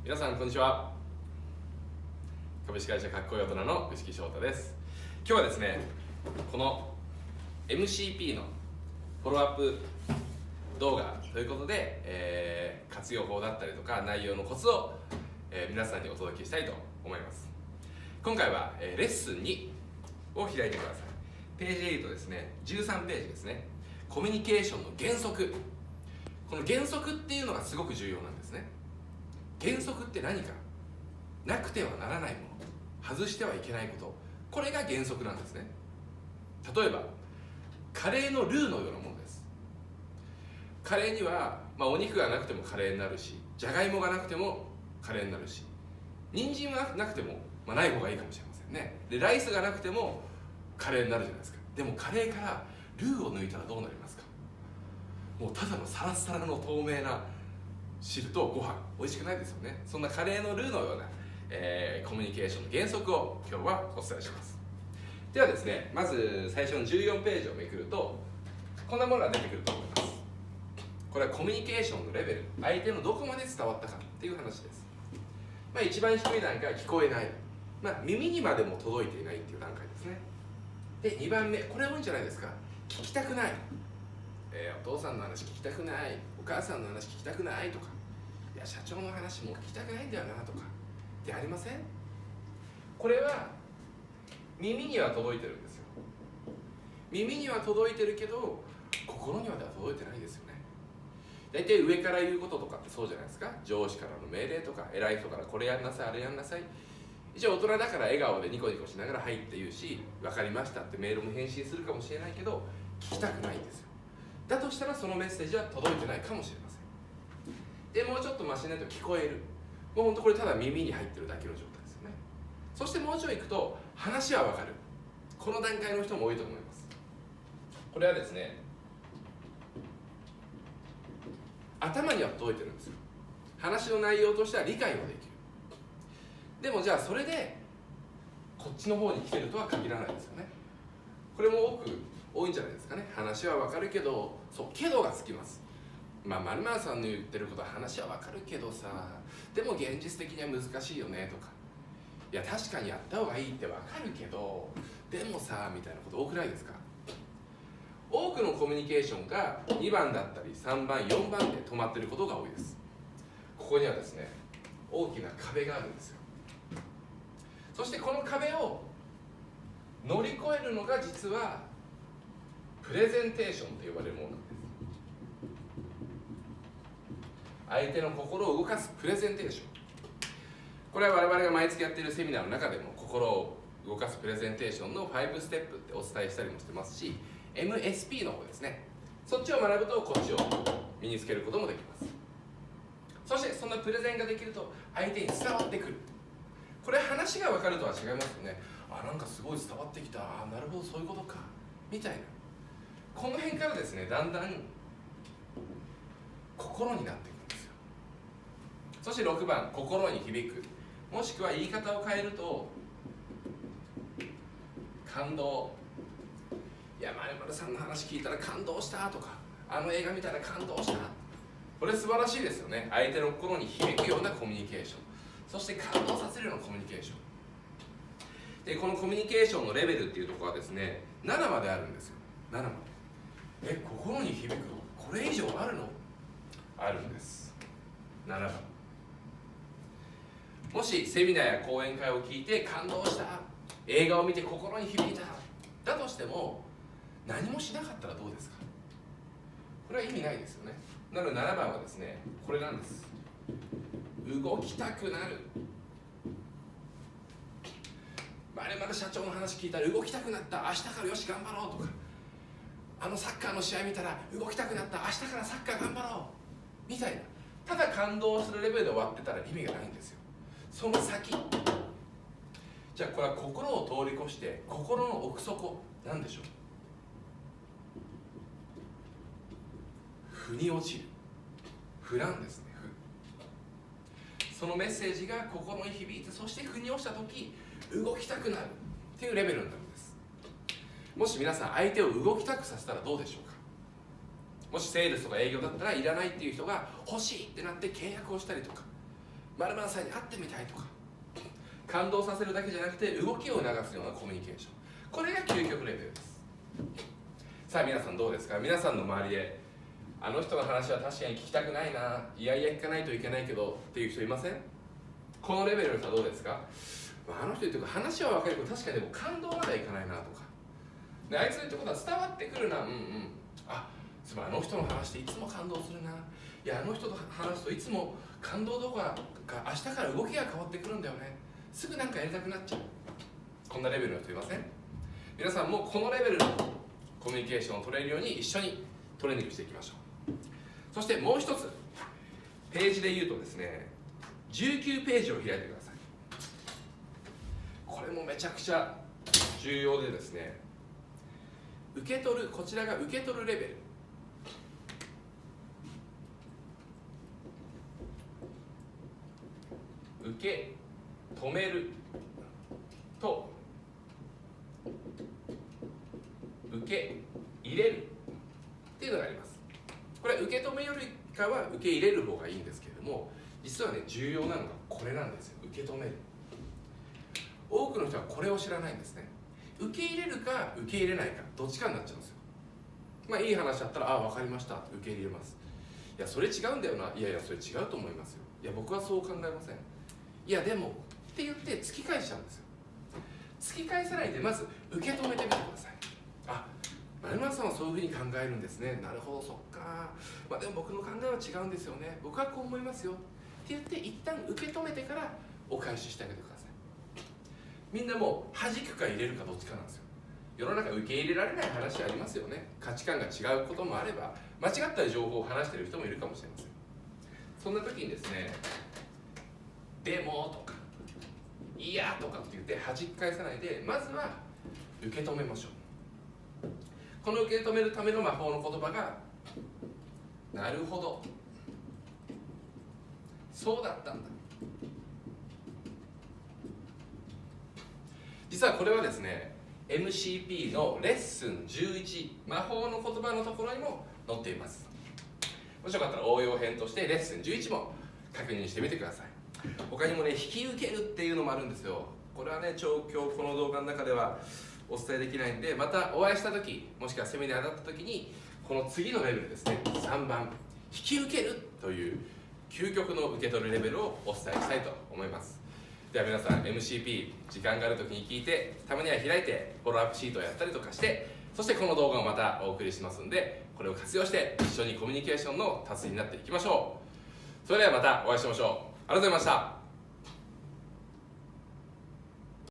皆さんこんにちは。株式会社かっこいい大人の牛木翔太です。今日はですね、この MCP のフォローアップ動画ということで、活用法だったりとか内容のコツを、皆さんにお届けしたいと思います。今回は、レッスン2を開いてください。ページで言うとですね、13ページですね。コミュニケーションの原則。この原則っていうのがすごく重要なんですね。原則って何か、なくてはならないもの、外してはいけないこと、これが原則なんですね。例えばカレーのルーのようなものです。カレーには、お肉がなくてもカレーになるし、じゃがいもがなくてもカレーになるし、人参はなくても、ない方がいいかもしれませんね。でライスがなくてもカレーになるじゃないですか。でもカレーからルーを抜いたらどうなりますか。もうただのサラサラの透明な汁とご飯、美味しくないですよね。そんなカレーのルーのような、コミュニケーションの原則を今日はお伝えします。ではですね、まず最初の14ページをめくるとこんなものが出てくると思います。これはコミュニケーションのレベル、相手のどこまで伝わったかっていう話です。一番低い段階は聞こえない、耳にまでも届いていないっていう段階ですね。で2番目、これ多いんじゃないですか。聞きたくない、お父さんの話聞きたくない、お母さんの話聞きたくないとか、いや社長の話も聞きたくないんだよなとかってありません？これは耳には届いてるんですよ。耳には届いてるけど心には届いてないですよね。大体上から言うこととかってそうじゃないですか。上司からの命令とか偉い人からこれやんなさいあれやんなさい、一応大人だから笑顔でニコニコしながらはいって言うし、分かりましたってメールも返信するかもしれないけど聞きたくないんですよ。だとしたらそのメッセージは届いてないかもしれません。でもうちょっとマシになると聞こえる、もうほんとこれただ耳に入ってるだけの状態ですよね。そしてもうちょい行くと話は分かる、この段階の人も多いと思います。これはですね、頭には届いてるんですよ。話の内容としては理解はできる。でもじゃあそれでこっちの方に来てるとは限らないですよね。これも多いんじゃないですかね。話は分かるけど、そうけどがつきます。〇〇さんの言ってることは話は分かるけどさ、でも現実的には難しいよねとか、いや確かにやった方がいいって分かるけどでもさみたいなこと多くないですか。多くのコミュニケーションが2番だったり3番4番で止まっていることが多いです。ここにはですね、大きな壁があるんですよ。そしてこの壁を乗り越えるのが実はプレゼンテーションと呼ばれるものなんです。相手の心を動かすプレゼンテーション、これは我々が毎月やっているセミナーの中でも心を動かすプレゼンテーションの5ステップってお伝えしたりもしてますし、 MSP の方ですね、そっちを学ぶとこっちを身につけることもできます。そしてそんなプレゼンができると相手に伝わってくる。これ話が分かるとは違いますよね。なんかすごい伝わってきた、なるほどそういうことかみたいな、この辺からですね、だんだん心になっていくんですよ。そして6番、心に響く、もしくは言い方を変えると感動。いや〇〇さんの話聞いたら感動したとか、あの映画見たら感動した、これ素晴らしいですよね。相手の心に響くようなコミュニケーション、そして感動させるようなコミュニケーションで、このコミュニケーションのレベルっていうところはですね、7まであるんですよ。7まで。心に響く、これ以上あるの？あるんです。7番。もしセミナーや講演会を聞いて感動した、映画を見て心に響いただとしても何もしなかったらどうですか。これは意味ないですよね。なので7番はですね、これなんです。動きたくなる。〇〇社長の話聞いたら動きたくなった、明日からよし頑張ろうとか、サッカーの試合見たら動きたくなった、明日からサッカー頑張ろうみたいな、ただ感動するレベルで終わってたら意味がないんですよ。その先、じゃあこれは心を通り越して心の奥底なんでしょう。腑に落ちる、腑なんですね。そのメッセージが心に響いて、そして腑に落ちた時動きたくなるっていうレベルになるんです。もし皆さん相手を動きたくさせたらどうでしょうか。もしセールスとか営業だったらいらないっていう人が欲しいってなって契約をしたりとか、〇〇さんに会ってみたいとか、感動させるだけじゃなくて動きを促すようなコミュニケーション、これが究極レベルです。さあ皆さんどうですか。皆さんの周りであの人の話は確かに聞きたくないな、いやいや聞かないといけないけどっていう人いません？このレベルの人はどうですか。あの人言ってる話は分かるけど確かにでも感動まではいかないなとか、であいつの言ったことは伝わってくるな、あ、つまりあの人の話っていつも感動するな、いやあの人と話すといつも感動動画が明日から動きが変わってくるんだよね、すぐなんかやりたくなっちゃう、こんなレベルの人いません？皆さんもこのレベルのコミュニケーションを取れるように一緒にトレーニングしていきましょう。そしてもう一つ、ページで言うとですね、19ページを開いてください。これもめちゃくちゃ重要でですね、受け取る、こちらが受け取るレベル、受け止めると受け入れるっていうのがあります。これは受け止めよりかは受け入れる方がいいんですけれども、実はね重要なのがこれなんですよ。受け止める。多くの人はこれを知らないんですね。受け入れるか受け入れないかどっちかになっちゃうんですよ。まあいい話だったら、ああ分かりました、受け入れます。いやそれ違うんだよな、いやいやそれ違うと思いますよ、いや僕はそう考えません、いやでもって言って突き返しちゃうんですよ。突き返さないでまず受け止めてみてください。あ、丸村さんはそういうふうに考えるんですね、なるほどそっか、まあでも僕の考えは違うんですよね、僕はこう思いますよって言って一旦受け止めてからお返ししてあげてください。みんなもう弾くか入れるかどっちかなんですよ。世の中受け入れられない話ありますよね。価値観が違うこともあれば、間違った情報を話している人もいるかもしれません。そんな時にですね、でもとかいやとかって言って弾き返さないで、まずは受け止めましょう。この受け止めるための魔法の言葉が、なるほど、そうだったんだ。実はこれはですね、MCP のレッスン11、魔法の言葉のところにも載っています。もしよかったら応用編としてレッスン11も確認してみてください。他にもね、引き受けるっていうのもあるんですよ。これはね、今日この動画の中ではお伝えできないんで、またお会いした時、もしくはセミナーだった時にこの次のレベルですね、3番引き受けるという究極の受け取るレベルをお伝えしたいと思います。では皆さん MCP 時間がある時に聞いて、たまには開いてフォローアップシートをやったりとかして、そしてこの動画をまたお送りしますんで、これを活用して一緒にコミュニケーションの達人になっていきましょう。それではまたお会いしましょう。ありがとうございました。